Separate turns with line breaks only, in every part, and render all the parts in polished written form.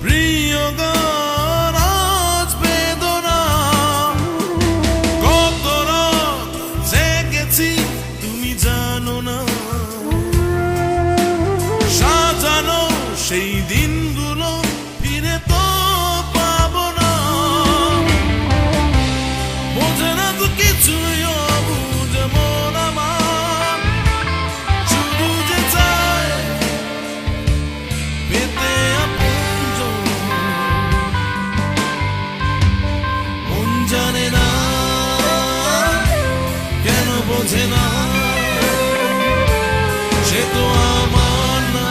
প্রিয়গান আজ বেদনা কত রাত জেগেছি তুমি জানো না সাজানো সেই দিনগুলো ফিরে তো পাবো না বোঝে না তো কিছুই অবুঝ মন আমার শুধু যে চায় পেতে আপনজন মন জানে না কেন বোঝে না সে তো আমার না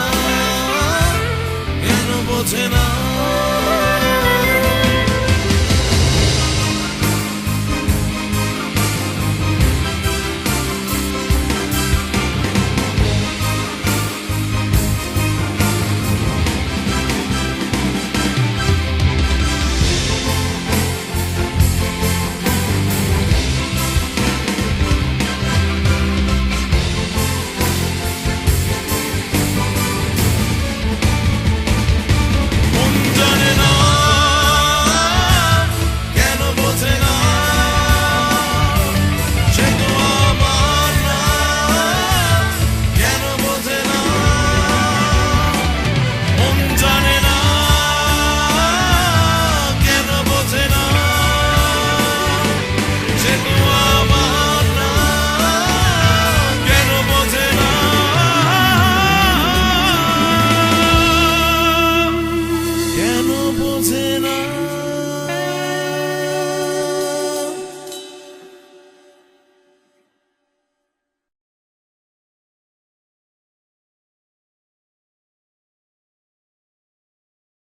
কেন বোঝে না কেন বোঝে